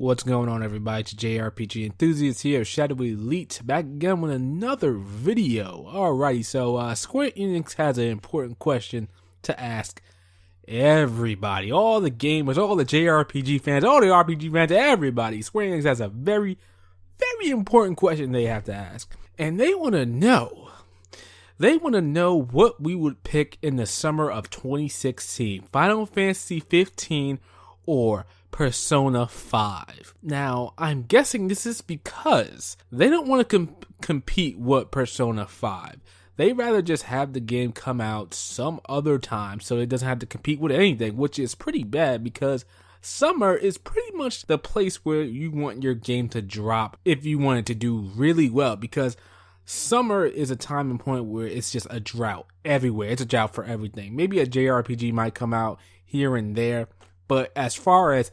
What's going on, everybody? It's JRPG enthusiast here, Shadowy Elite, back again with another video. Alrighty, so Square Enix has an important question to ask everybody, all the gamers, all the JRPG fans, all the RPG fans, everybody. Square Enix has a very important question they have to ask, and they want to know. They want to know what we would pick in the summer of 2016, Final Fantasy 15 or Persona 5. Now, I'm guessing this is because they don't want to compete with Persona 5. They rather just have the game come out some other time so it doesn't have to compete with anything, which is pretty bad because summer is pretty much the place where you want your game to drop if you want it to do really well, because summer is a time and point where it's just a drought everywhere. It's a drought for everything. Maybe a JRPG might come out here and there, but as far as,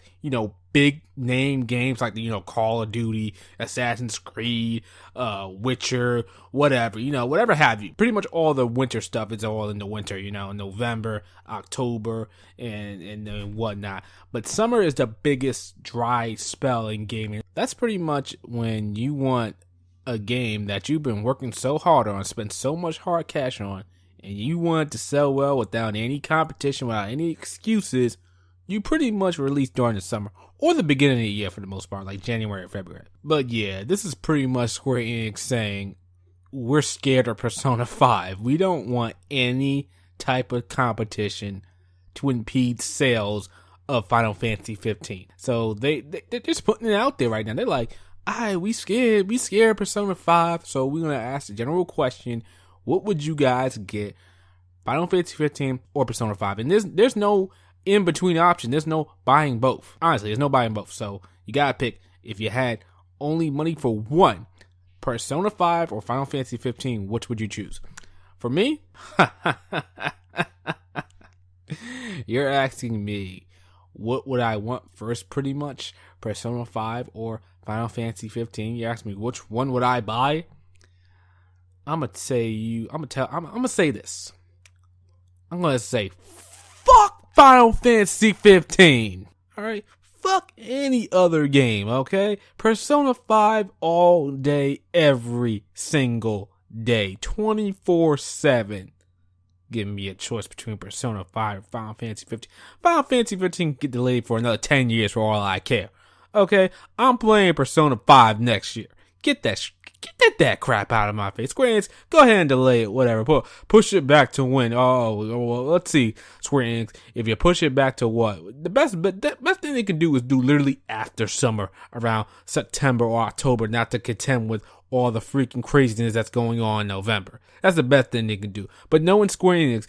big name games like, Call of Duty, Assassin's Creed, Witcher, whatever, whatever have you. Pretty much all the winter stuff is all in the winter, November, October, and whatnot. But summer is the biggest dry spell in gaming. That's pretty much when you want a game that you've been working so hard on, spent so much hard cash on, and you want it to sell well without any competition, without any excuses. You pretty much release during the summer or the beginning of the year for the most part, like January or February. But yeah, this is pretty much Square Enix saying we're scared of Persona 5. We don't want any type of competition to impede sales of Final Fantasy 15. So they're just putting it out there right now. They're like, we scared of Persona 5. So we're gonna ask the general question: what would you guys get, Final Fantasy 15 or Persona 5? And there's no in between option. There's no buying both. Honestly, there's no buying both. So you gotta pick. If you had only money for one, Persona 5 or Final Fantasy 15, which would you choose? For me, you're asking me what would I want first, pretty much, Persona 5 or Final Fantasy 15. You ask me which one would I buy? I'm gonna say this. I'm gonna say fuck Final Fantasy 15. Alright? Fuck any other game, okay? Persona 5 all day, every single day. 24/7. Give me a choice between Persona 5 and Final Fantasy 15. Final Fantasy 15 can get delayed for another 10 years for all I care. Okay? I'm playing Persona 5 next year. Get that crap out of my face. Square Enix, go ahead and delay it, whatever. Push it back to when? Oh, well, let's see, Square Enix. If you push it back to what? The best thing they can do is do literally after summer, around September or October, not to contend with all the freaking craziness that's going on in November. That's the best thing they can do. But knowing Square Enix,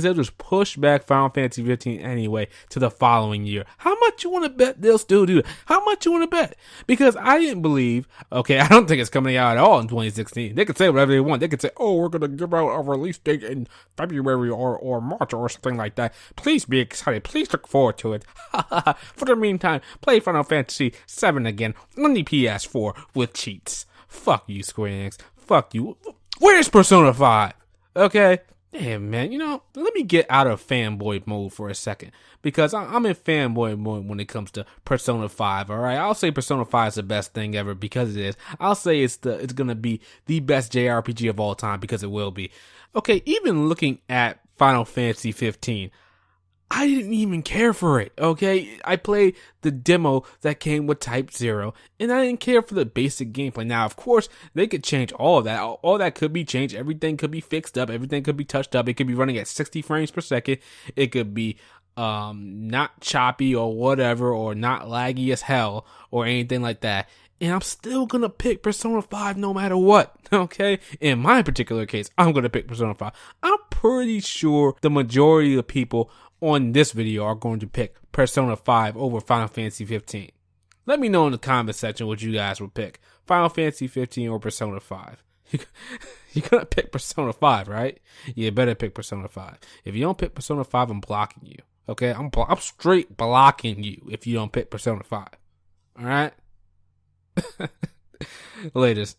they'll just push back Final Fantasy 15 anyway to the following year. How much you want to bet they'll still do that? How much you want to bet? Because I didn't believe, I don't think it's coming out at all in 2016. They could say whatever they want. They could say, we're going to give out a release date in February or March or something like that. Please be excited. Please look forward to it. For the meantime, play Final Fantasy 7 again on the PS4 with cheats. Fuck you, Square Enix. Fuck you. Where's Persona 5? Okay? Damn, man. Let me get out of fanboy mode for a second, because I'm in fanboy mode when it comes to Persona 5, alright? I'll say Persona 5 is the best thing ever because it is. I'll say it's gonna be the best JRPG of all time because it will be. Okay, even looking at Final Fantasy 15, I didn't even care for it, okay? I played the demo that came with Type 0, and I didn't care for the basic gameplay. Now, of course, they could change all of that. All that could be changed. Everything could be fixed up. Everything could be touched up. It could be running at 60 frames per second. It could be not choppy or whatever, or not laggy as hell, or anything like that. And I'm still gonna pick Persona 5 no matter what, okay? In my particular case, I'm gonna pick Persona 5. I'm pretty sure the majority of people on this video are going to pick Persona 5 over Final Fantasy 15. Let me know in the comment section what you guys would pick. Final Fantasy 15 or Persona 5. You're gonna pick Persona 5, right? You better pick Persona 5. If you don't pick Persona 5, I'm blocking you. Okay? I'm straight blocking you if you don't pick Persona 5. Alright? Latest.